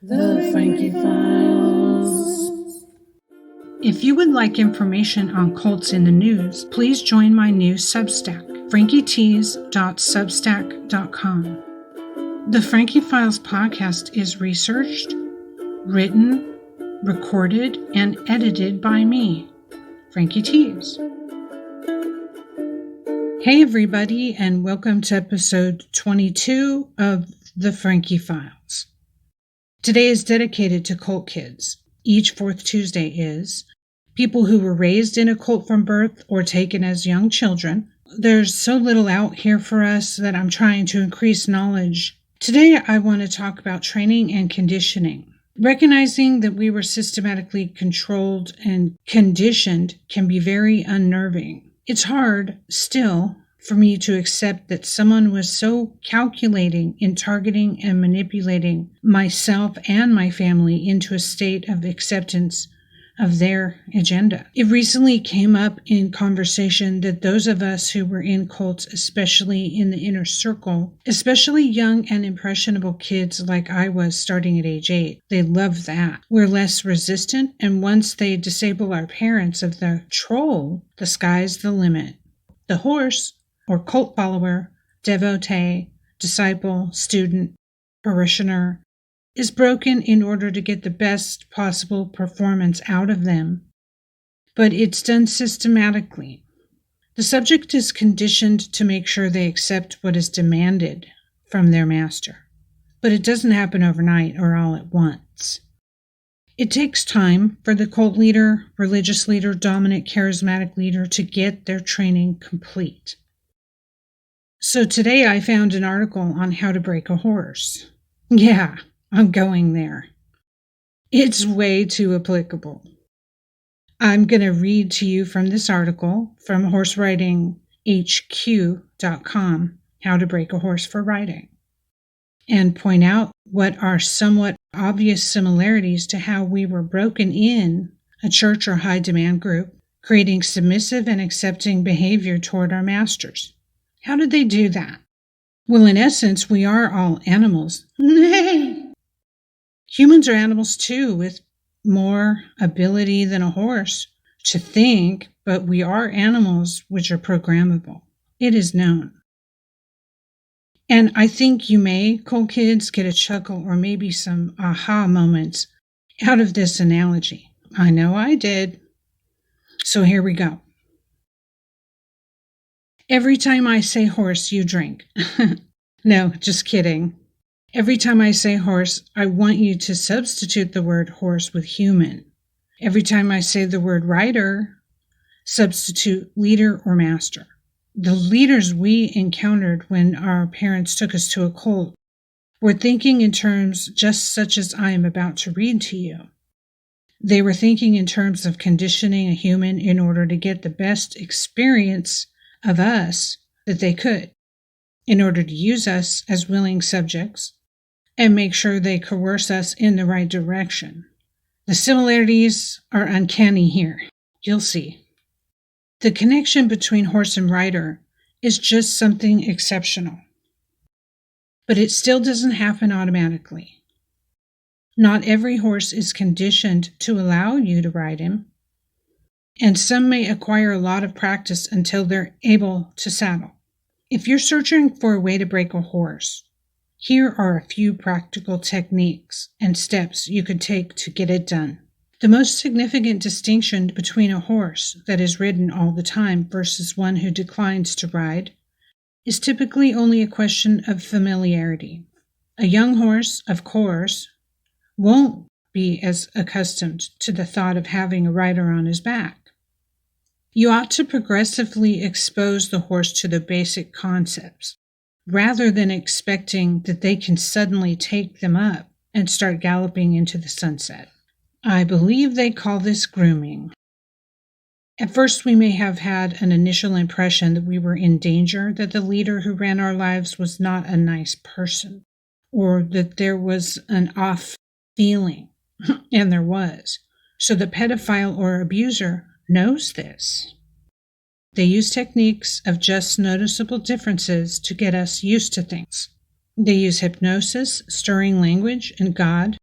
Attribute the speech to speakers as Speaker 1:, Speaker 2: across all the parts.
Speaker 1: The Frankie Files. If you would like information on cults in the news, please join my new Substack, frankietees.substack.com. The Frankie Files podcast is researched, written, recorded, and edited by me, Frankie Tues. Hey everybody, and welcome to episode 22 of The Frankie Files. Today is dedicated to cult kids. Each fourth Tuesday is people who were raised in a cult from birth or taken as young children. There's so little out here for us that I'm trying to increase knowledge. Today I want to talk about training and conditioning. Recognizing that we were systematically controlled and conditioned can be very unnerving. It's hard, still, for me to accept that someone was so calculating in targeting and manipulating myself and my family into a state of acceptance of their agenda. It recently came up in conversation that those of us who were in cults, especially in the inner circle, especially young and impressionable kids like I was starting at age 8, they love that. We're less resistant, and once they disable our parents of the troll, the sky's the limit. The horse, or cult follower, devotee, disciple, student, parishioner, is broken in order to get the best possible performance out of them, but it's done systematically. The subject is conditioned to make sure they accept what is demanded from their master, but it doesn't happen overnight or all at once. It takes time for the cult leader, religious leader, dominant, charismatic leader to get their training complete. So today I found an article on how to break a horse. Yeah, I'm going there. It's way too applicable. I'm going to read to you from this article from horseridinghq.com, How to Break a Horse for Riding, and point out what are somewhat obvious similarities to how we were broken in a church or high demand group, creating submissive and accepting behavior toward our masters. How did they do that? Well, in essence, we are all animals. Humans are animals too, with more ability than a horse to think, but we are animals which are programmable. It is known. And I think you may, cult kids, get a chuckle or maybe some aha moments out of this analogy. I know I did. So here we go. Every time I say horse, you drink. No, just kidding. Every time I say horse, I want you to substitute the word horse with human. Every time I say the word rider, substitute leader or master. The leaders we encountered when our parents took us to a cult were thinking in terms just such as I am about to read to you. They were thinking in terms of conditioning a human in order to get the best experience of us that they could, in order to use us as willing subjects and make sure they coerce us in the right direction. The similarities are uncanny here. You'll see. The connection between horse and rider is just something exceptional. But it still doesn't happen automatically. Not every horse is conditioned to allow you to ride him, and some may acquire a lot of practice until they're able to saddle. If you're searching for a way to break a horse, here are a few practical techniques and steps you could take to get it done. The most significant distinction between a horse that is ridden all the time versus one who declines to ride is typically only a question of familiarity. A young horse, of course, won't be as accustomed to the thought of having a rider on his back. You ought to progressively expose the horse to the basic concepts, rather than expecting that they can suddenly take them up and start galloping into the sunset. I believe they call this grooming. At first, we may have had an initial impression that we were in danger, that the leader who ran our lives was not a nice person, or that there was an off feeling, and there was. So the pedophile or abuser knows this. They use techniques of just noticeable differences to get us used to things. They use hypnosis, stirring language, and God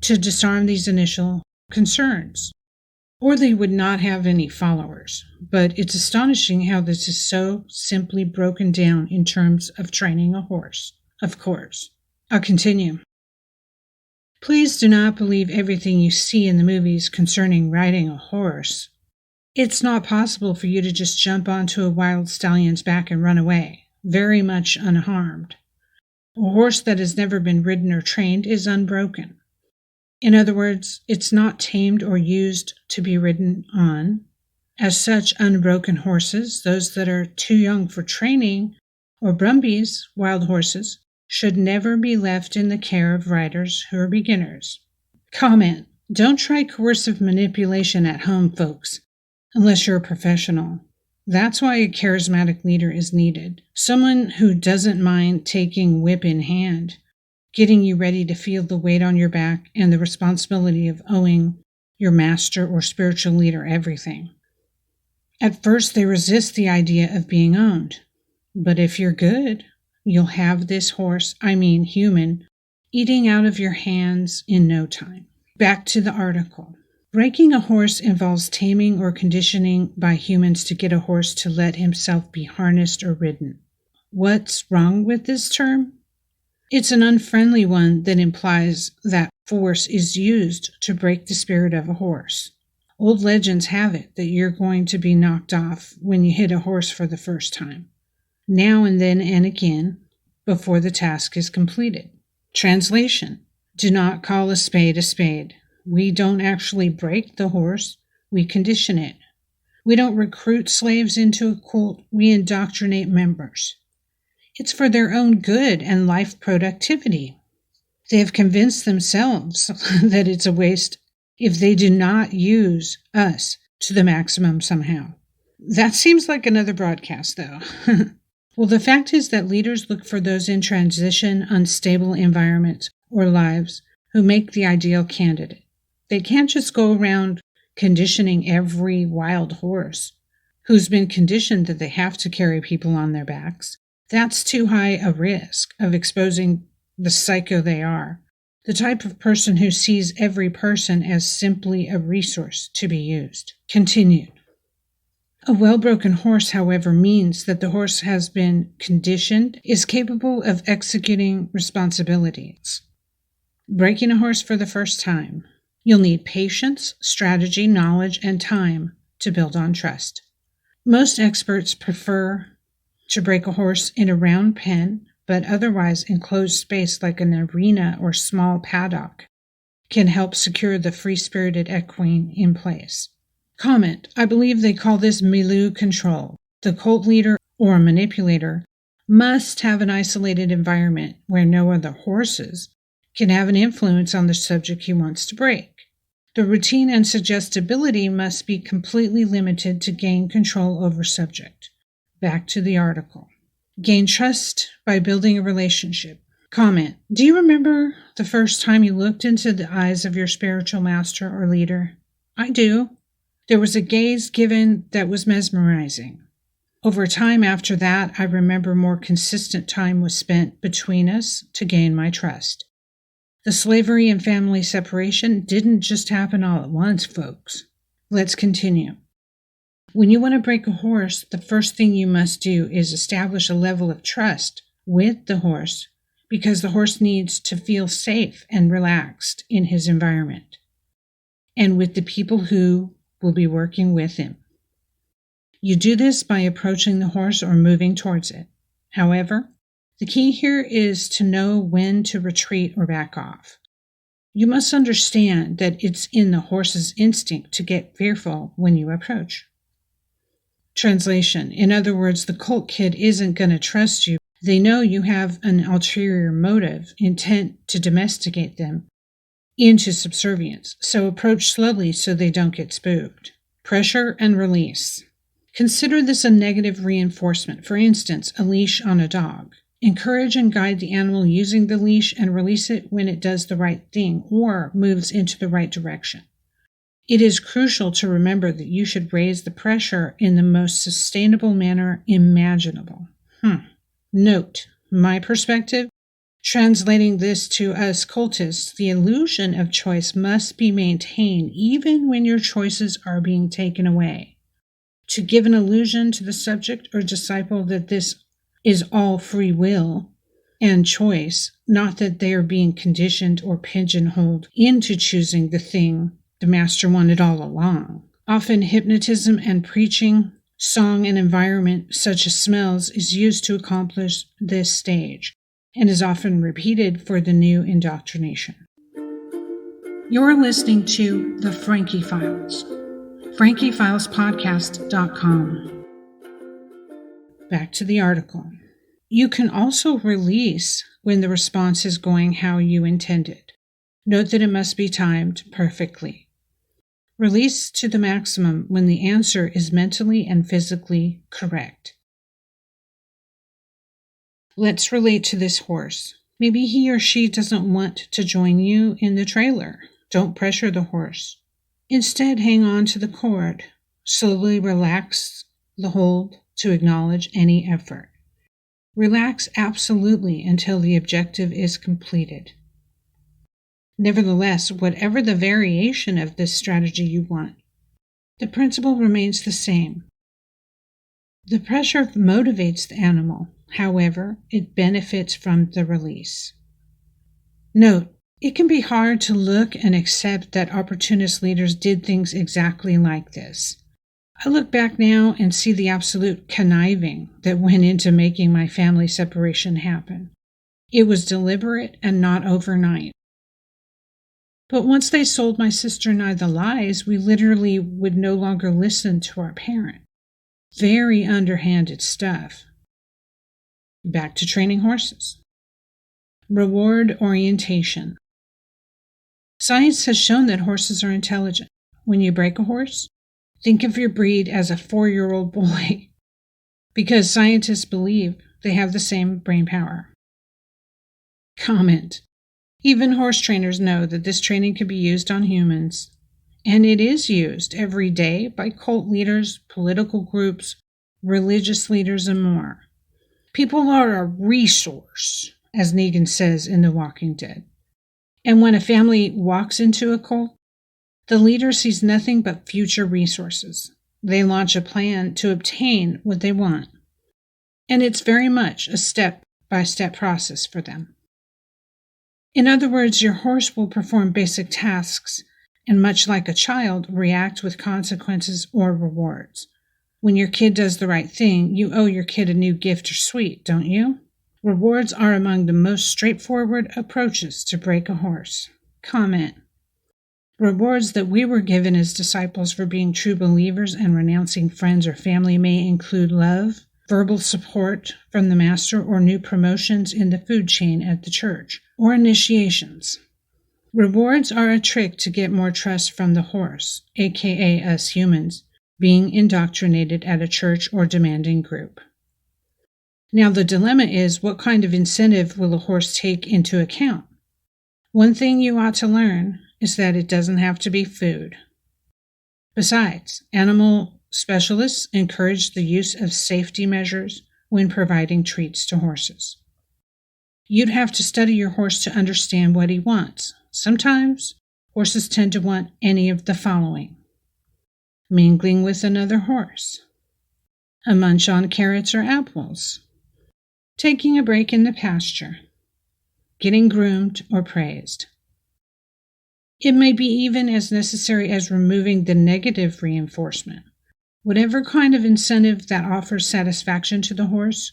Speaker 1: to disarm these initial concerns, or they would not have any followers. But it's astonishing how this is so simply broken down in terms of training a horse. Of course. I'll continue. Please do not believe everything you see in the movies concerning riding a horse. It's not possible for you to just jump onto a wild stallion's back and run away, very much unharmed. A horse that has never been ridden or trained is unbroken. In other words, it's not tamed or used to be ridden on. As such, unbroken horses, those that are too young for training, or brumbies, wild horses, should never be left in the care of riders who are beginners. Comment: don't try coercive manipulation at home, folks, unless you're a professional. That's why a charismatic leader is needed. Someone who doesn't mind taking whip in hand, getting you ready to feel the weight on your back and the responsibility of owing your master or spiritual leader everything. At first, they resist the idea of being owned. But if you're good, you'll have this horse, human, eating out of your hands in no time. Back to the article. Breaking a horse involves taming or conditioning by humans to get a horse to let himself be harnessed or ridden. What's wrong with this term? It's an unfriendly one that implies that force is used to break the spirit of a horse. Old legends have it that you're going to be knocked off when you hit a horse for the first time, now and then and again, before the task is completed. Translation: do not call a spade a spade. We don't actually break the horse, we condition it. We don't recruit slaves into a cult, we indoctrinate members. It's for their own good and life productivity. They have convinced themselves that it's a waste if they do not use us to the maximum somehow. That seems like another broadcast, though. Well, the fact is that leaders look for those in transition, unstable environments or lives who make the ideal candidate. They can't just go around conditioning every wild horse who's been conditioned that they have to carry people on their backs. That's too high a risk of exposing the psycho they are, the type of person who sees every person as simply a resource to be used. Continued. A well-broken horse, however, means that the horse has been conditioned, is capable of executing responsibilities. Breaking a horse for the first time, you'll need patience, strategy, knowledge, and time to build on trust. Most experts prefer to break a horse in a round pen, but otherwise enclosed space like an arena or small paddock can help secure the free-spirited equine in place. Comment: I believe they call this milieu control. The cult leader or manipulator must have an isolated environment where no other horses can have an influence on the subject he wants to break. The routine and suggestibility must be completely limited to gain control over subject. Back to the article. Gain trust by building a relationship. Comment: do you remember the first time you looked into the eyes of your spiritual master or leader? I do. There was a gaze given that was mesmerizing. Over time after that, I remember more consistent time was spent between us to gain my trust. The slavery and family separation didn't just happen all at once, folks. Let's continue. When you want to break a horse, the first thing you must do is establish a level of trust with the horse, because the horse needs to feel safe and relaxed in his environment and with the people who will be working with him. You do this by approaching the horse or moving towards it. However, the key here is to know when to retreat or back off. You must understand that it's in the horse's instinct to get fearful when you approach. Translation: in other words, the cult kid isn't going to trust you. They know you have an ulterior motive, intent to domesticate them into subservience, so approach slowly so they don't get spooked. Pressure and release. Consider this a negative reinforcement, for instance, a leash on a dog. Encourage and guide the animal using the leash and release it when it does the right thing or moves into the right direction. It is crucial to remember that you should raise the pressure in the most sustainable manner imaginable. Note, my perspective, Translating this to us cultists, the illusion of choice must be maintained even when your choices are being taken away. To give an illusion to the subject or disciple that this is all free will and choice, not that they are being conditioned or pigeonholed into choosing the thing the master wanted all along. Often hypnotism and preaching, song and environment such as smells is used to accomplish this stage, and is often repeated for the new indoctrination. You're listening to The Frankie Files, frankiefilespodcast.com. Back to the article. You can also release when the response is going how you intended. Note that it must be timed perfectly. Release to the maximum when the answer is mentally and physically correct. Let's relate to this horse. Maybe he or she doesn't want to join you in the trailer. Don't pressure the horse. Instead, hang on to the cord. Slowly relax the hold to acknowledge any effort. Relax absolutely until the objective is completed. Nevertheless, whatever the variation of this strategy you want, the principle remains the same. The pressure motivates the animal. However, it benefits from the release. Note, it can be hard to look and accept that opportunist leaders did things exactly like this. I look back now and see the absolute conniving that went into making my family separation happen. It was deliberate and not overnight. But once they sold my sister and I the lies, we literally would no longer listen to our parent. Very underhanded stuff. Back to training horses. Reward orientation. Science has shown that horses are intelligent. When you break a horse, think of your breed as a 4-year-old boy, because scientists believe they have the same brain power. Comment. Even horse trainers know that this training can be used on humans, and it is used every day by cult leaders, political groups, religious leaders, and more. People are a resource, as Negan says in The Walking Dead. And when a family walks into a cult, the leader sees nothing but future resources. They launch a plan to obtain what they want. And it's very much a step-by-step process for them. In other words, your horse will perform basic tasks and, much like a child, react with consequences or rewards. When your kid does the right thing, you owe your kid a new gift or sweet, don't you? Rewards are among the most straightforward approaches to break a horse. Comment. Rewards that we were given as disciples for being true believers and renouncing friends or family may include love, verbal support from the master, or new promotions in the food chain at the church, or initiations. Rewards are a trick to get more trust from the horse, aka us humans, being indoctrinated at a church or demanding group. Now the dilemma is, what kind of incentive will a horse take into account? One thing you ought to learn is that it doesn't have to be food. Besides, animal specialists encourage the use of safety measures when providing treats to horses. You'd have to study your horse to understand what he wants. Sometimes, horses tend to want any of the following: mingling with another horse, a munch on carrots or apples, taking a break in the pasture, getting groomed or praised. It may be even as necessary as removing the negative reinforcement. Whatever kind of incentive that offers satisfaction to the horse,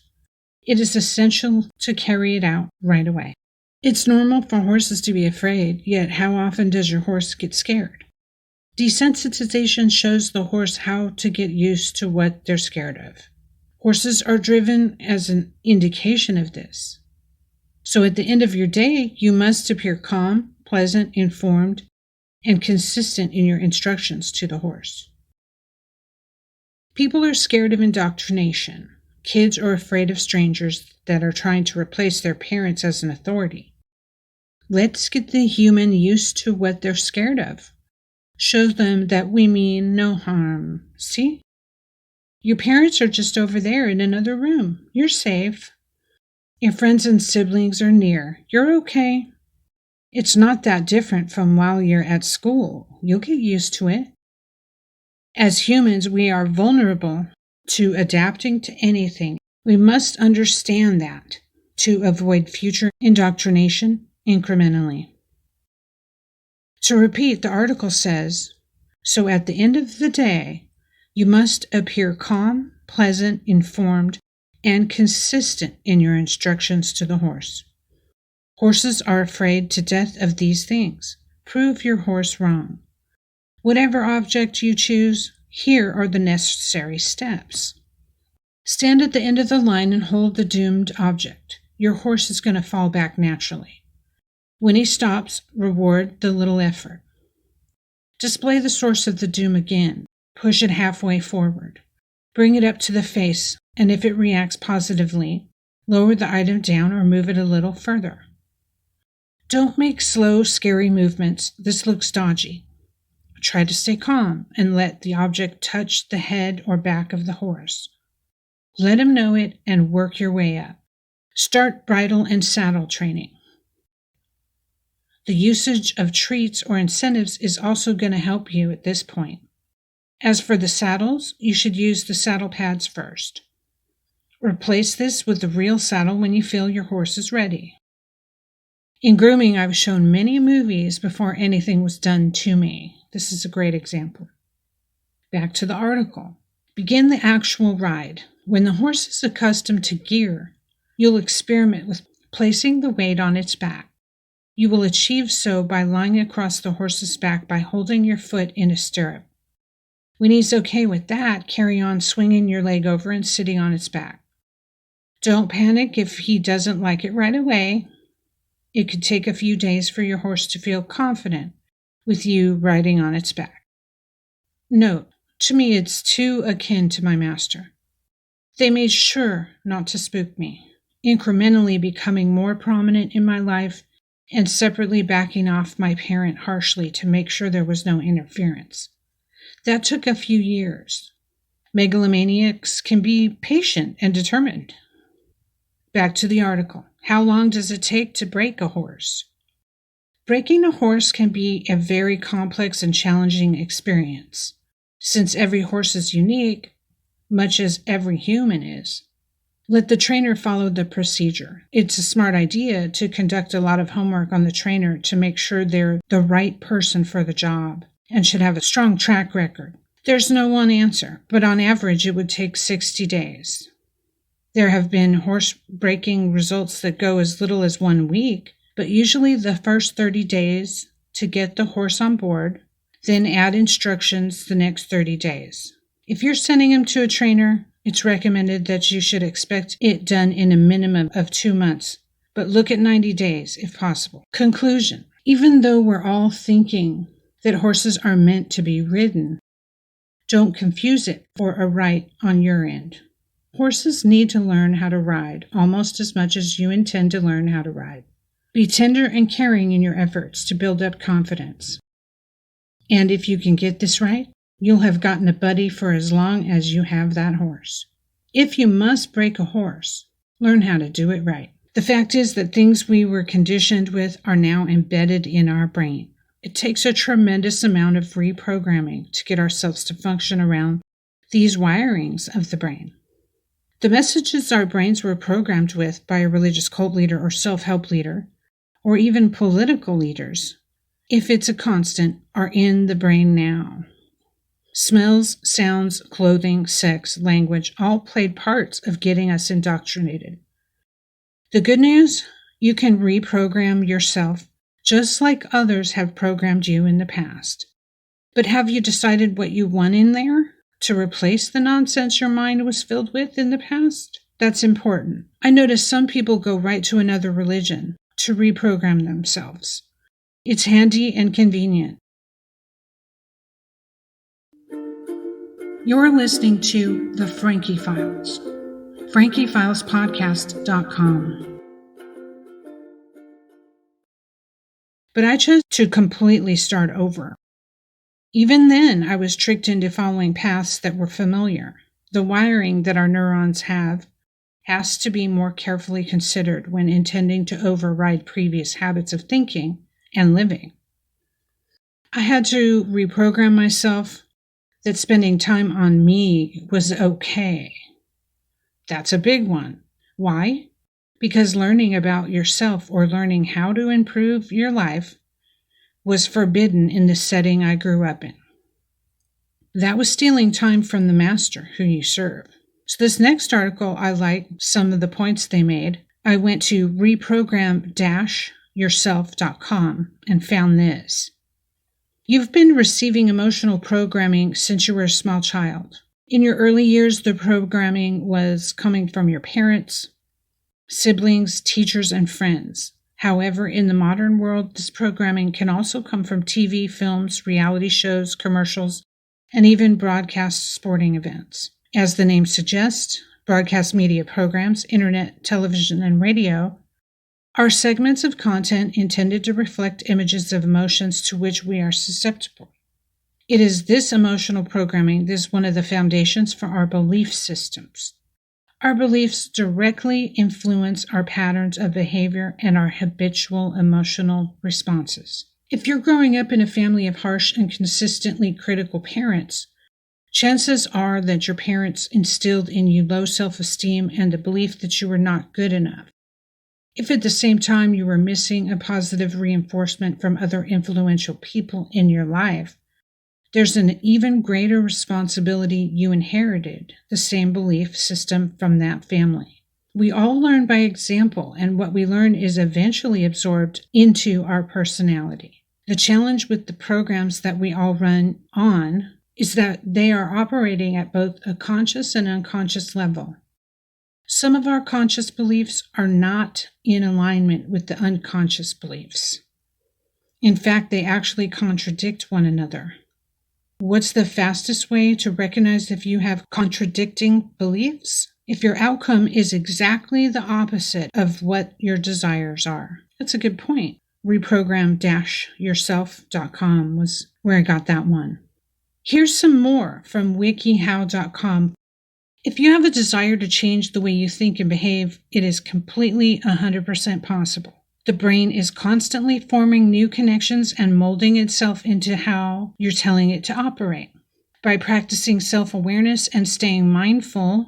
Speaker 1: it is essential to carry it out right away. It's normal for horses to be afraid, yet how often does your horse get scared? Desensitization shows the horse how to get used to what they're scared of. Horses are driven as an indication of this. So at the end of your day, you must appear calm, pleasant, informed, and consistent in your instructions to the horse. People are scared of indoctrination. Kids are afraid of strangers that are trying to replace their parents as an authority. Let's get the human used to what they're scared of. Show them that we mean no harm. See? Your parents are just over there in another room. You're safe. Your friends and siblings are near. You're okay. It's not that different from while you're at school. You'll get used to it. As humans, we are vulnerable to adapting to anything. We must understand that to avoid future indoctrination incrementally. To repeat, the article says, so at the end of the day, you must appear calm, pleasant, informed, and consistent in your instructions to the horse. Horses are afraid to death of these things. Prove your horse wrong. Whatever object you choose, here are the necessary steps. Stand at the end of the line and hold the doomed object. Your horse is going to fall back naturally. When he stops, reward the little effort. Display the source of the doom again. Push it halfway forward. Bring it up to the face, and if it reacts positively, lower the item down or move it a little further. Don't make slow, scary movements. This looks dodgy. Try to stay calm and let the object touch the head or back of the horse. Let him know it and work your way up. Start bridle and saddle training. The usage of treats or incentives is also going to help you at this point. As for the saddles, you should use the saddle pads first. Replace this with the real saddle when you feel your horse is ready. In grooming, I was shown many movies before anything was done to me. This is a great example. Back to the article. Begin the actual ride. When the horse is accustomed to gear, you'll experiment with placing the weight on its back. You will achieve so by lying across the horse's back by holding your foot in a stirrup. When he's okay with that, carry on swinging your leg over and sitting on its back. Don't panic if he doesn't like it right away. It could take a few days for your horse to feel confident with you riding on its back. Note, to me it's too akin to my master. They made sure not to spook me, incrementally becoming more prominent in my life and separately backing off my parent harshly to make sure there was no interference. That took a few years. Megalomaniacs can be patient and determined. Back to the article. How long does it take to break a horse? Breaking a horse can be a very complex and challenging experience. Since every horse is unique, much as every human is, let the trainer follow the procedure. It's a smart idea to conduct a lot of homework on the trainer to make sure they're the right person for the job and should have a strong track record. There's no one answer, but on average it would take 60 days. There have been horse breaking results that go as little as 1 week, but usually the first 30 days to get the horse on board, then add instructions the next 30 days. If you're sending him to a trainer, it's recommended that you should expect it done in a minimum of 2 months, but look at 90 days if possible. Conclusion. Even though we're all thinking that horses are meant to be ridden, don't confuse it for a right on your end. Horses need to learn how to ride almost as much as you intend to learn how to ride. Be tender and caring in your efforts to build up confidence. And if you can get this right, you'll have gotten a buddy for as long as you have that horse. If you must break a horse, learn how to do it right. The fact is that things we were conditioned with are now embedded in our brain. It takes a tremendous amount of reprogramming to get ourselves to function around these wirings of the brain. The messages our brains were programmed with by a religious cult leader or self-help leader, or even political leaders, if it's a constant, are in the brain now. Smells, sounds, clothing, sex, language all played parts of getting us indoctrinated. The good news? You can reprogram yourself just like others have programmed you in the past. But have you decided what you want in there to replace the nonsense your mind was filled with in the past? That's important. I notice some people go right to another religion to reprogram themselves. It's handy and convenient. You're listening to The Frankie Files, frankiefilespodcast.com. But I chose to completely start over. Even then, I was tricked into following paths that were familiar. The wiring that our neurons have has to be more carefully considered when intending to override previous habits of thinking and living. I had to reprogram myself that spending time on me was okay. That's a big one. Why? Because learning about yourself or learning how to improve your life was forbidden in the setting I grew up in. That was stealing time from the master who you serve. So this next article, I like some of the points they made. I went to reprogram-yourself.com and found this. You've been receiving emotional programming since you were a small child. In your early years, the programming was coming from your parents, siblings, teachers, and friends. However, in the modern world, this programming can also come from TV, films, reality shows, commercials, and even broadcast sporting events. As the name suggests, broadcast media programs, internet, television, and radio are segments of content intended to reflect images of emotions to which we are susceptible. It is this emotional programming that is one of the foundations for our belief systems. Our beliefs directly influence our patterns of behavior and our habitual emotional responses. If you're growing up in a family of harsh and consistently critical parents, chances are that your parents instilled in you low self-esteem and the belief that you were not good enough. If at the same time you were missing a positive reinforcement from other influential people in your life, there's an even greater responsibility you inherited the same belief system from that family. We all learn by example, and what we learn is eventually absorbed into our personality. The challenge with the programs that we all run on is that they are operating at both a conscious and unconscious level. Some of our conscious beliefs are not in alignment with the unconscious beliefs. In fact, they actually contradict one another. What's the fastest way to recognize if you have contradicting beliefs? If your outcome is exactly the opposite of what your desires are. That's a good point. Reprogram-yourself.com was where I got that one. Here's some more from wikihow.com. If you have a desire to change the way you think and behave, it is completely 100% possible. The brain is constantly forming new connections and molding itself into how you're telling it to operate. By practicing self-awareness and staying mindful,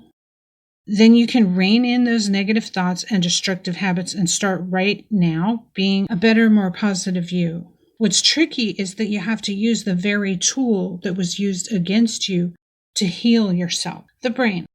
Speaker 1: then you can rein in those negative thoughts and destructive habits and start right now being a better, more positive you. What's tricky is that you have to use the very tool that was used against you to heal yourself, the brain.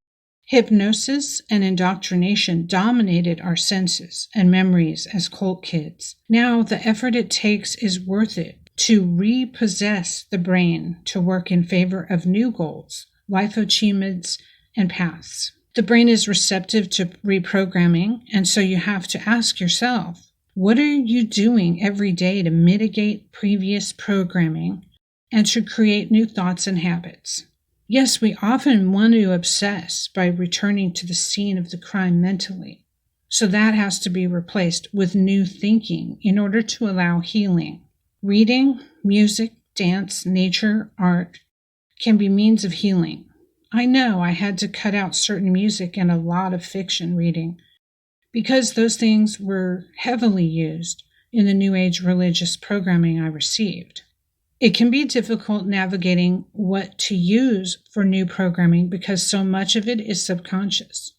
Speaker 1: Hypnosis and indoctrination dominated our senses and memories as cult kids. Now the effort it takes is worth it to repossess the brain to work in favor of new goals, life achievements, and paths. The brain is receptive to reprogramming, and so you have to ask yourself, what are you doing every day to mitigate previous programming and to create new thoughts and habits? Yes, we often want to obsess by returning to the scene of the crime mentally. So that has to be replaced with new thinking in order to allow healing. Reading, music, dance, nature, art can be means of healing. I know I had to cut out certain music and a lot of fiction reading because those things were heavily used in the New Age religious programming I received. It can be difficult navigating what to use for new programming because so much of it is subconscious.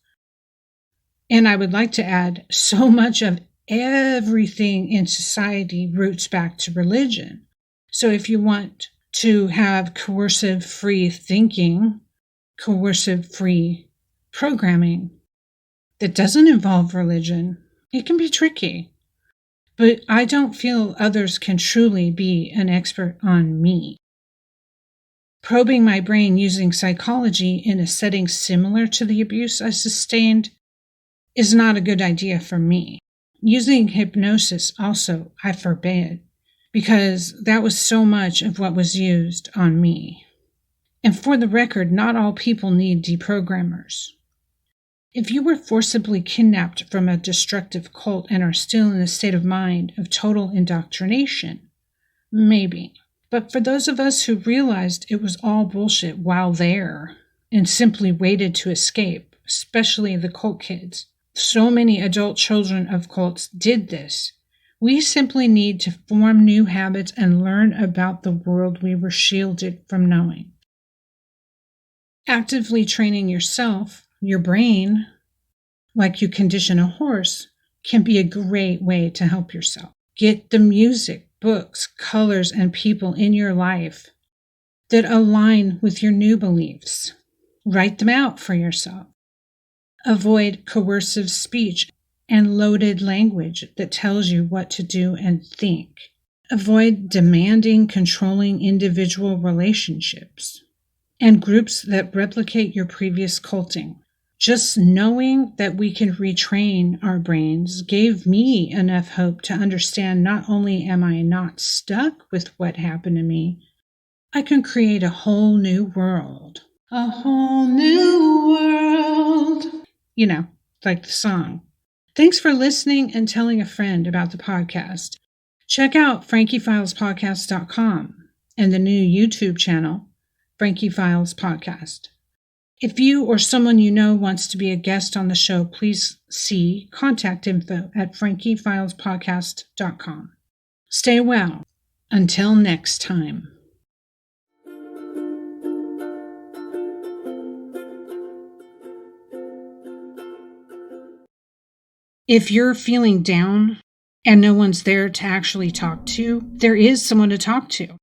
Speaker 1: And I would like to add, so much of everything in society roots back to religion. So if you want to have coercive-free thinking, coercive-free programming that doesn't involve religion, it can be tricky. But I don't feel others can truly be an expert on me. Probing my brain using psychology in a setting similar to the abuse I sustained is not a good idea for me. Using hypnosis also I forbid, because that was so much of what was used on me. And for the record, not all people need deprogrammers. If you were forcibly kidnapped from a destructive cult and are still in a state of mind of total indoctrination, maybe. But for those of us who realized it was all bullshit while there and simply waited to escape, especially the cult kids. So many adult children of cults did this. We simply need to form new habits and learn about the world we were shielded from knowing. Actively training yourself, your brain, like you condition a horse, can be a great way to help yourself. Get the music, books, colors, and people in your life that align with your new beliefs. Write them out for yourself. Avoid coercive speech and loaded language that tells you what to do and think. Avoid demanding, controlling individual relationships and groups that replicate your previous culting. Just knowing that we can retrain our brains gave me enough hope to understand not only am I not stuck with what happened to me, I can create a whole new world. A whole new world. You know, like the song. Thanks for listening and telling a friend about the podcast. Check out frankiefilespodcast.com and the new YouTube channel, Frankie Files Podcast. If you or someone you know wants to be a guest on the show, please see contact info at frankiefilespodcast.com. Stay well. Until next time. If you're feeling down and no one's there to actually talk to, there is someone to talk to.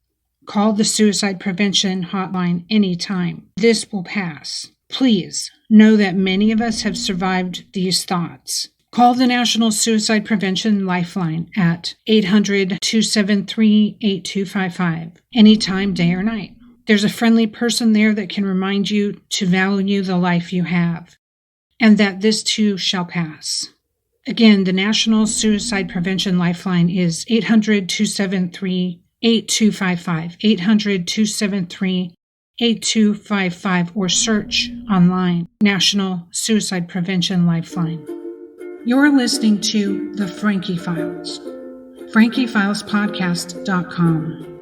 Speaker 1: Call the suicide prevention hotline anytime. This will pass. Please know that many of us have survived these thoughts. Call the National Suicide Prevention Lifeline at 800-273-8255 anytime, day or night. There's a friendly person there that can remind you to value the life you have and that this too shall pass. Again, the National Suicide Prevention Lifeline is 800-273-8255, 800-273-8255, or search online, National Suicide Prevention Lifeline. You're listening to The Frankie Files, frankiefilespodcast.com.